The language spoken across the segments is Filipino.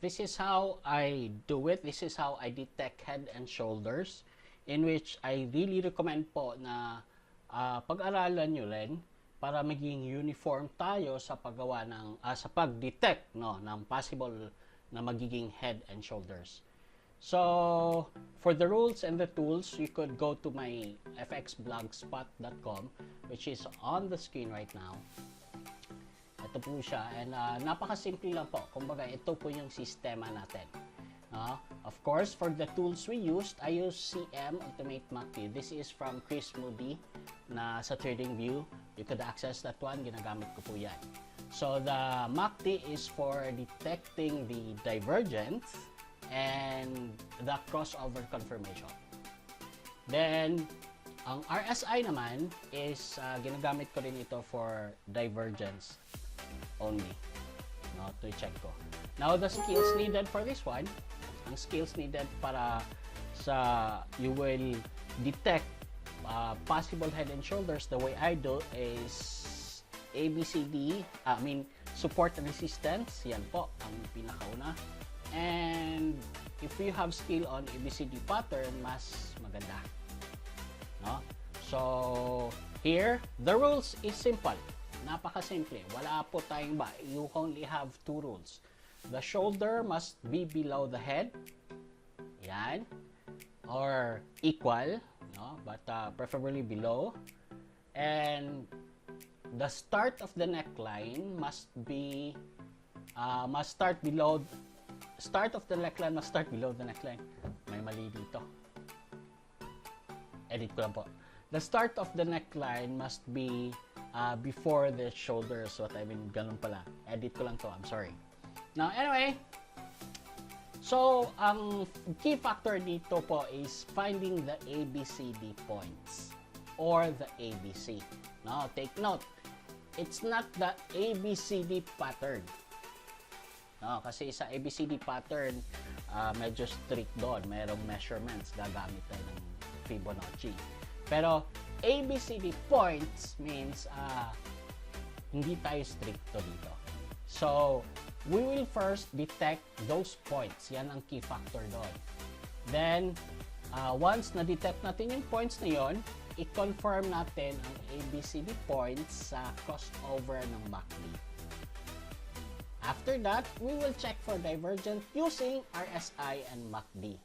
this is how I do it. This is how I detect head and shoulders, in which I really recommend po na pag-aralan nyo rin para maging uniform tayo sa paggawa ng sa pag-detect ng possible na magiging head and shoulders. So, for the rules and the tools, you could go to my fxblogspot.com, which is on the screen right now. Ito po siya, and napakasimple lang po. Kumbaga, ito po yung sistema natin. Of course, for the tools we used, I use CM Ultimate MACD. This is from Chris Moody na sa TradingView. You could access that one. Ginagamit ko po yan. So, the MACD is for detecting the divergence and the crossover confirmation. Then, ang RSI naman is ginagamit ko rin ito for divergence only. To check ko. Now, the skills needed for this one, ang skills needed para you will detect possible head and shoulders the way I do is ABCD, support and resistance. Yan po ang pinakauna. And if you have skill on ABCD pattern, mas maganda. So, here, the rules is simple. Napakasimple. Wala po tayong ba. You only have two rules. The shoulder must be below the head. Yan. Or equal. But preferably below. And the start of the neckline must start below. Start of the neckline must start below the neckline. May mali dito. Edit ko lang po. The start of the neckline must be before the shoulders. What I mean, ganun pala. Edit ko lang to. I'm sorry. Now, anyway. So, ang key factor dito po is finding the ABCD points or the ABC. Take note. It's not the ABCD pattern. Kasi sa ABCD pattern, medyo strict doon. Merong measurements. Gagamit tayo ng Fibonacci. Pero, ABCD points means hindi tayo stricto dito. So, we will first detect those points. Yan ang key factor doon. Then, once na-detect natin yung points na yon, i-confirm natin ang ABCD points sa crossover ng MACD. After that, we will check for divergence using RSI and MACD.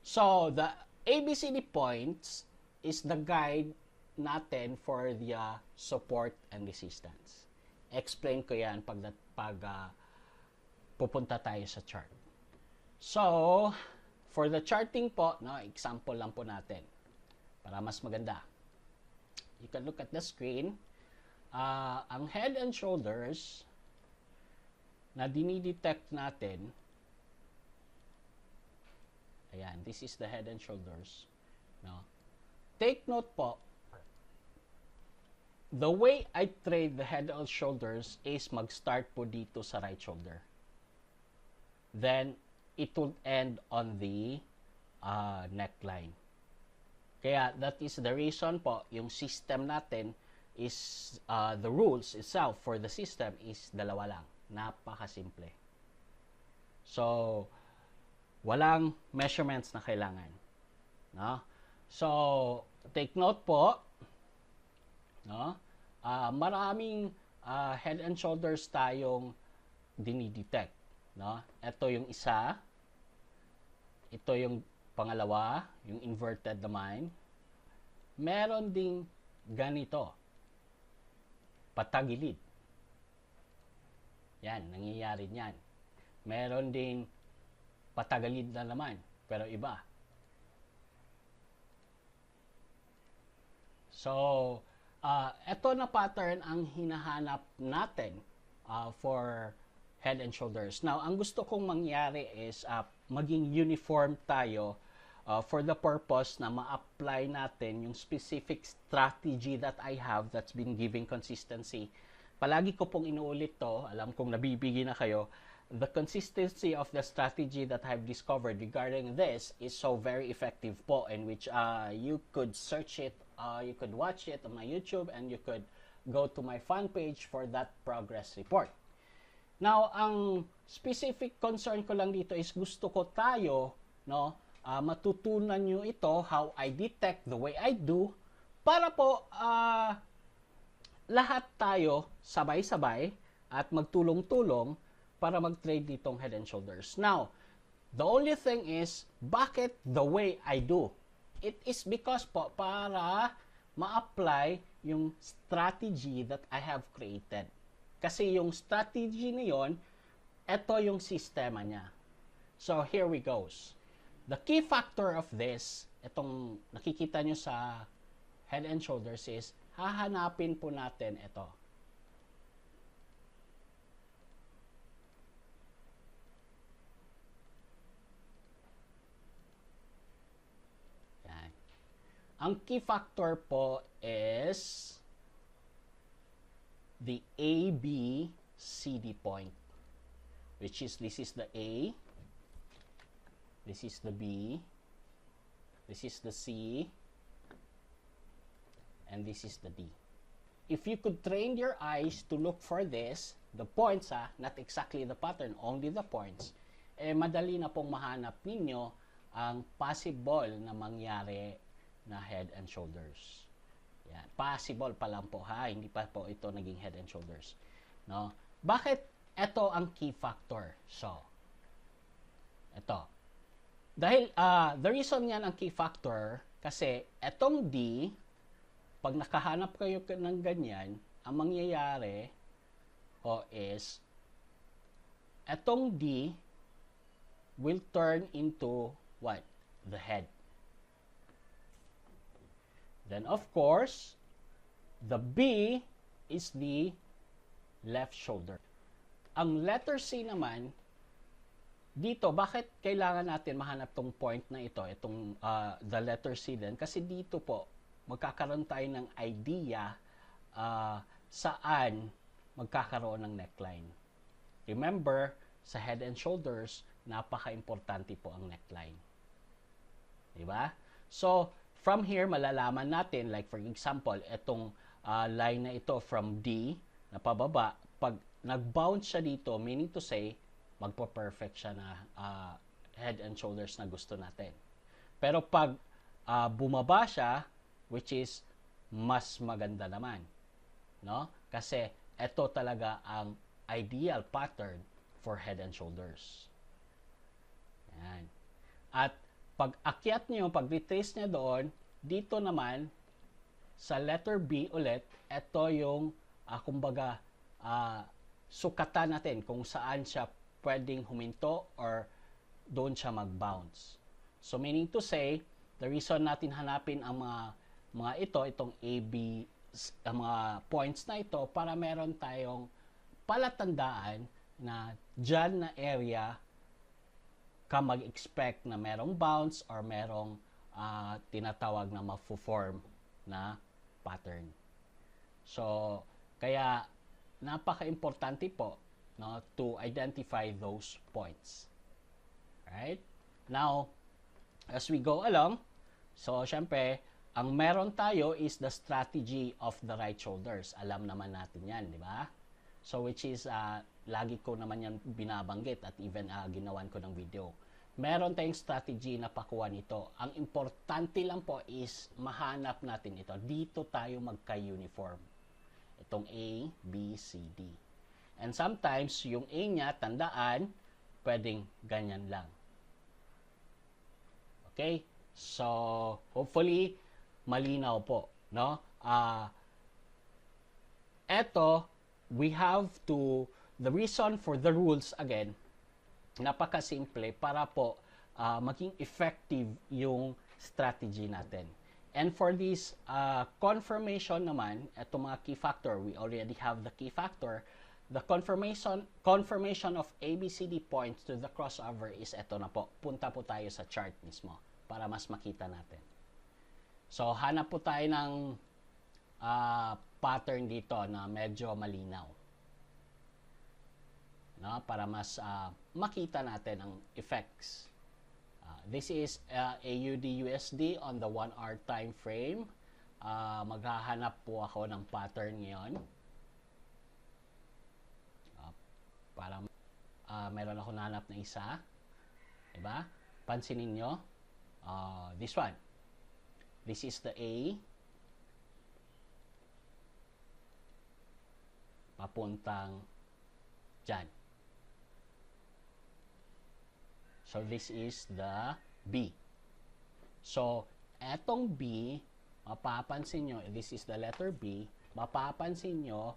So, the ABCD points is the guide natin for the support and resistance. Explain ko yan pag pupunta tayo sa chart. So, for the charting po, example lang po natin para mas maganda. You can look at the screen. Ang head and shoulders na dinidetect natin, ayan, this is the head and shoulders. Take note po, the way I trade the head and shoulders is mag-start po dito sa right shoulder. Then, it will end on the neckline. Kaya, that is the reason po, yung system natin is, the rules itself for the system is dalawa lang. Napakasimple. So, walang measurements na kailangan. So, take note po, maraming head and shoulders tayong dinidetect. Ito yung isa. Ito yung pangalawa, yung inverted naman. Meron ding ganito. Patagilid. Yan, nangyayari niyan. Meron ding patagilid na naman, pero iba. So, ito na pattern ang hinahanap natin for head and shoulders. Now, ang gusto kong mangyari is maging uniform tayo for the purpose na ma-apply natin yung specific strategy that I have that's been giving consistency. Palagi ko pong inuulit to, alam kong nabibigay na kayo, the consistency of the strategy that I've discovered regarding this is so very effective po, in which you could search it, you could watch it on my YouTube, and you could go to my fan page for that progress report. Now, ang specific concern ko lang dito is gusto ko tayo, no, matutunan nyo ito, how I detect the way I do, para po lahat tayo sabay-sabay at magtulong-tulong para mag-trade ditong head and shoulders. Now, the only thing is, bakit the way I do? It is because po, para ma-apply yung strategy that I have created. Kasi yung strategy na yon, ito yung sistema niya. So, here we goes. The key factor of this, itong nakikita nyo sa head and shoulders is, hahanapin po natin ito. Yan. Ang key factor po is the ABCD point, which is this is the A, this is the B, this is the C, and this is the D. If you could train your eyes to look for this, the points, not exactly the pattern, only the points, madali na pong mahanap ninyo ang possible na mangyari na head and shoulders. Yan. Possible pa lang po hindi pa po ito naging head and shoulders. No? Bakit ito ang key factor? So, ito. Dahil, the reason yan ang key factor, kasi etong D, pag nakahanap kayo ng ganyan, ang mangyayari is, etong D will turn into what? The head. Then, of course, the B is the left shoulder. Ang letter C naman, dito, bakit kailangan natin mahanap tong point na ito, itong the letter C din? Kasi dito po, magkakaroon tayo ng idea saan magkakaroon ng neckline. Remember, sa head and shoulders, napaka-importante po ang neckline. Diba? So, from here, malalaman natin, like for example, itong line na ito from D na pababa, pag nag-bounce siya dito, meaning to say, magpo-perfect siya na head and shoulders na gusto natin. Pero pag bumaba siya, which is mas maganda naman. No? Kasi ito talaga ang ideal pattern for head and shoulders. Yan. At pag akyat nyo, pag retrace nyo doon, dito naman, sa letter B ulit, ito yung, kumbaga, sukatan natin kung saan siya pwedeng huminto or doon siya mag-bounce. So, meaning to say, the reason natin hanapin ang mga itong A, B, ang mga points na ito, para meron tayong palatandaan na dyan na area ka mag-expect na merong bounce or merong tinatawag na ma-form na pattern. So, kaya napaka-importante po, no, to identify those points. Right? Now, as we go along, so syempre, ang meron tayo is the strategy of the right shoulders. Alam naman natin yan, di ba? So, which is, lagi ko naman yan binabanggit at even ginawan ko ng video. Meron tayong strategy na pakuha nito. Ang importante lang po is mahanap natin ito. Dito tayo magka-uniform. Itong A, B, C, D. And sometimes, yung A niya, tandaan, pwedeng ganyan lang. Okay? So, hopefully, malinaw po. No? Eto, we have to, the reason for the rules, again, napakasimple para po maging effective yung strategy natin. And for this confirmation naman, ito mga key factor, we already have the key factor. The confirmation of ABCD points to the crossover is ito na po. Punta po tayo sa chart mismo para mas makita natin. So, hanap po tayo ng pattern dito na medyo malinaw. No? Para mas makita natin ang effects. This is AUD-USD on the 1 hour time frame. Maghahanap po ako ng pattern ngayon. Para meron ako nanap na isa. Diba? Pansinin nyo. This one. This is the A. Papuntang dyan. So, this is the B. So, etong B, mapapansin nyo, this is the letter B, mapapansin nyo,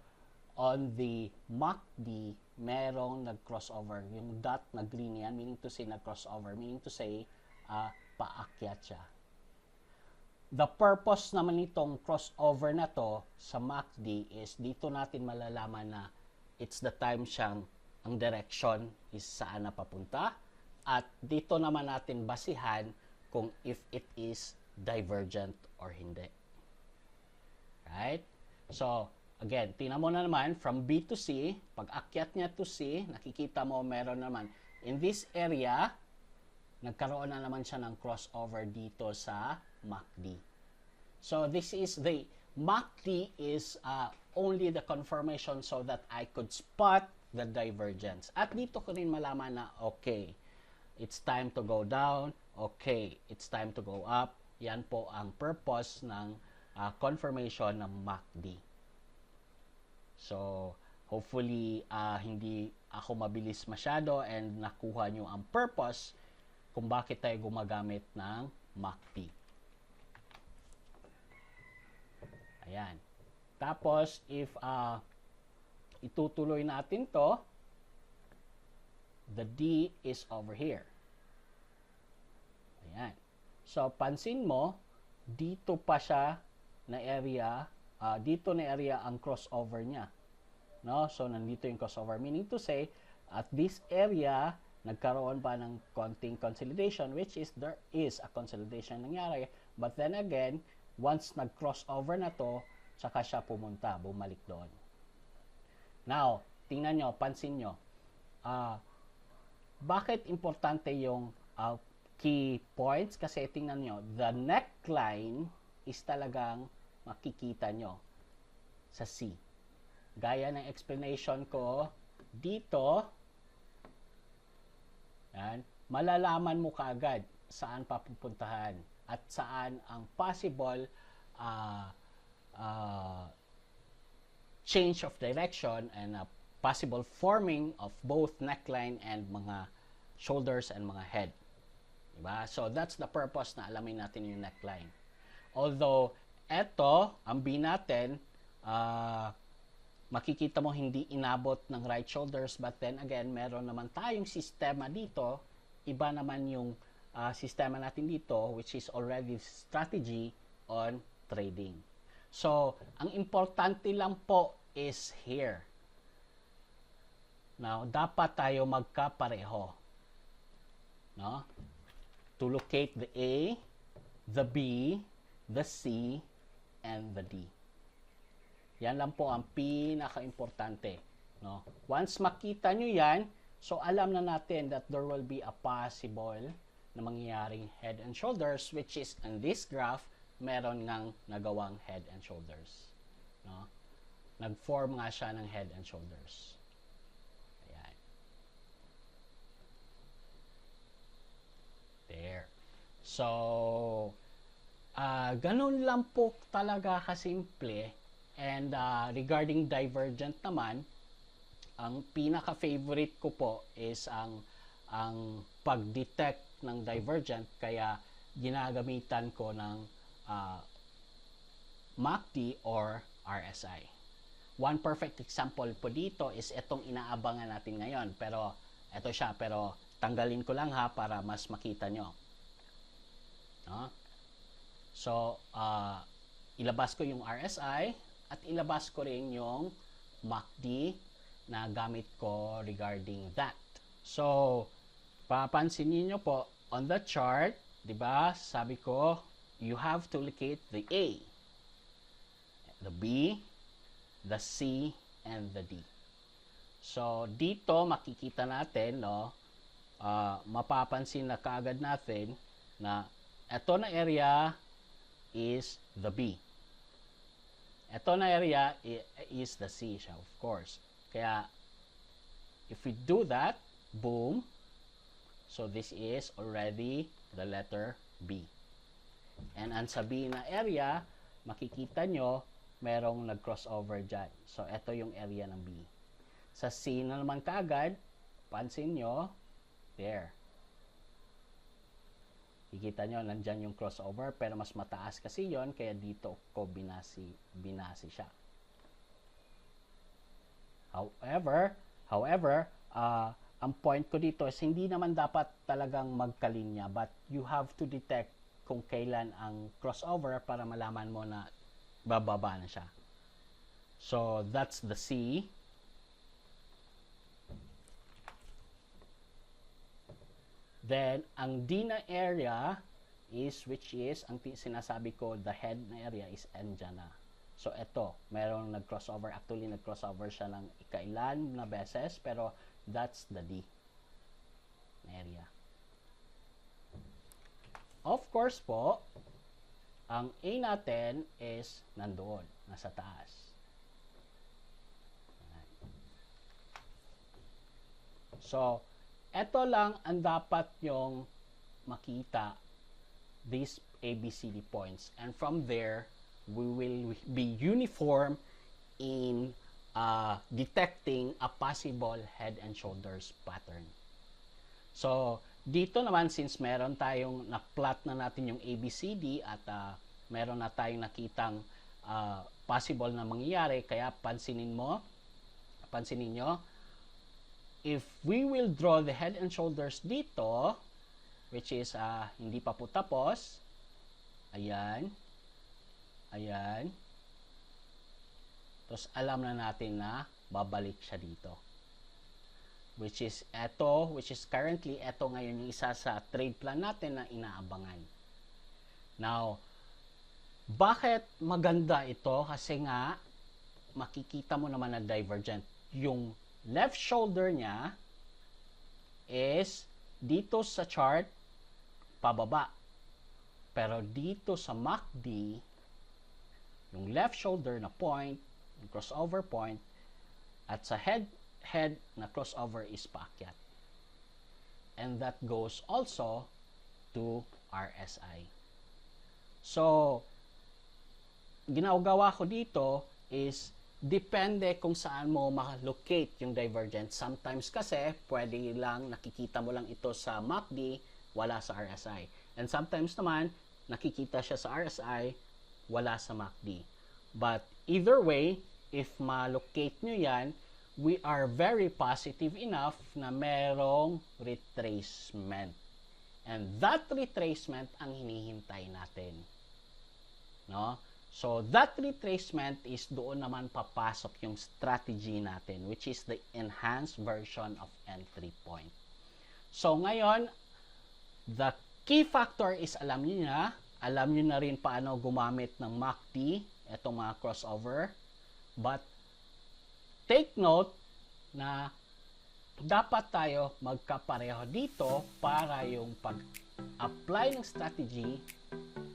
on the MACD, merong nag-crossover. Yung dot na green yan, meaning to say nag-crossover, meaning to say, paakyat siya. The purpose naman nitong crossover na to sa MACD is dito natin malalaman na it's the time siyang, ang direction is saan na papunta, at dito naman natin basihan kung if it is divergent or hindi. Right? So, again, tingnan mo na naman, from B to C, pag akyat niya to C, nakikita mo meron naman. In this area, nagkaroon na naman siya ng crossover dito sa MACD. So, this is the, MACD is only the confirmation so that I could spot the divergence. At dito ko rin malaman na, okay, it's time to go down, okay, it's time to go up. Yan po ang purpose ng confirmation ng MACD. So, hopefully, hindi ako mabilis masyado and nakuha nyo ang purpose kung bakit tayo gumagamit ng MACD. Ayan. Tapos, if itutuloy natin to, the D is over here. Ayan. So, pansin mo, dito pa siya na area, dito na area ang crossover niya. No? So, nandito yung crossover. Meaning to say, at this area, nagkaroon pa ng konting consolidation, which is, there is a consolidation nangyari. But then again, once nag-crossover na to, saka siya pumunta, bumalik doon. Now, tingnan nyo, pansin nyo, bakit importante yung key points? Kasi tingnan nyo, the neckline is talagang makikita nyo sa C. Gaya ng explanation ko dito, yan, malalaman mo kaagad saan papupuntahan at saan ang possible change of direction and possible forming of both neckline and mga shoulders and mga head. Diba? So, that's the purpose na alamin natin yung neckline. Although, eto, ang B natin, makikita mo hindi inabot ng right shoulders, but then again, meron naman tayong sistema dito, iba naman yung sistema natin dito, which is already strategy on trading. So, ang importante lang po is here. Now, dapat tayo magkapareho. No? To locate the A, the B, the C, and the D. Yan lang po ang pinaka-importante. No? Once makita nyo yan, so alam na natin that there will be a possible na mangyayaring head and shoulders, which is in this graph, meron ngang nagawang head and shoulders. No? Nag-form nga siya ng head and shoulders. Ayan. There. So, ganun lang po talaga kasimple. And regarding divergent naman, ang pinaka-favorite ko po is ang pag-detect ng divergent, kaya ginagamitan ko ng MACD or RSI. One perfect example po dito is itong inaabangan natin ngayon. Pero, ito siya. Pero, tanggalin ko lang ha para mas makita nyo. No? So, ilabas ko yung RSI at ilabas ko rin yung MACD na gamit ko regarding that. So, papansin niyo po, on the chart, di ba, sabi ko, you have to locate the A, the B, the C, and the D. So, dito makikita natin, no, mapapansin na kaagad natin na ito na area is the B. Ito na area is the C siya, of course. Kaya, if we do that, boom, so this is already the letter B. And ang sa B na area, makikita nyo, merong nag-crossover dyan. So, ito yung area ng B. Sa C na naman kaagad, pansin nyo, there. Kikita nyo, nandyan yung crossover, pero mas mataas kasi yon, kaya dito ko binasi siya. However, ang point ko dito is hindi naman dapat talagang magkalinya, but you have to detect kung kailan ang crossover para malaman mo na bababa na siya. So, that's the C. Then, ang D na area which is, ang sinasabi ko, the head na area is andyan na. So, ito, merong nag-crossover. Actually, nag-crossover siya ng ikailan na beses, pero that's the D area. Of course po, ang A natin is nandoon, nasa taas. So, ito lang ang dapat yung makita, these ABCD points. And from there, we will be uniform in detecting a possible head and shoulders pattern. So, dito naman, since meron tayong na-plot na natin yung ABCD at meron na tayong nakitang possible na mangyayari, kaya pansinin nyo, if we will draw the head and shoulders dito, which is hindi pa po tapos, ayan, tapos alam na natin na babalik siya dito, which is currently ngayon yung isa sa trade plan natin na inaabangan. Now, bakit maganda ito? Kasi nga makikita mo naman na divergent. Yung left shoulder niya is dito sa chart pababa, pero dito sa MACD yung left shoulder na point, yung crossover point, at sa head na crossover is paakyat. And that goes also to RSI. So, ginagawa ko dito is depende kung saan mo makalocate yung divergence. Sometimes kasi, pwede lang nakikita mo lang ito sa MACD, wala sa RSI. And sometimes naman, nakikita siya sa RSI, wala sa MACD. But either way, if ma-locate nyo yan, we are very positive enough na merong retracement. And that retracement ang hinihintay natin. No? So, that retracement is doon naman papasok yung strategy natin, which is the enhanced version of entry point. So, ngayon, the key factor is alam nyo na rin paano gumamit ng MACD, itong mga crossover. But, take note na dapat tayo magkapareho dito para yung pag-apply ng strategy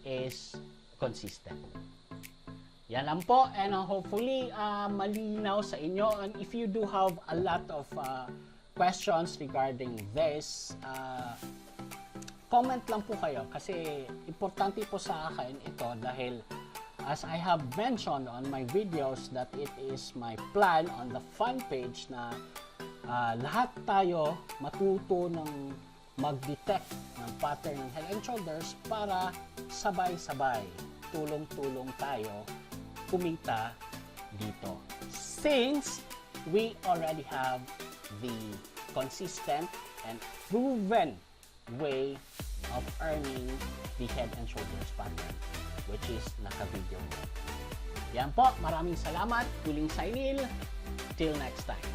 is consistent. Yan lang po, and hopefully malinaw sa inyo. And if you do have a lot of questions regarding this, comment lang po kayo kasi importante po sa akin ito dahil as I have mentioned on my videos that it is my plan on the fan page na lahat tayo matuto ng mag-detect ng pattern ng head and shoulders para sabay-sabay, tulong-tulong tayo kumita dito. Since we already have the consistent and proven way of earning the head and shoulders pattern, which is naka-video mo. Yan po, maraming salamat. Uling Cyril. Till next time.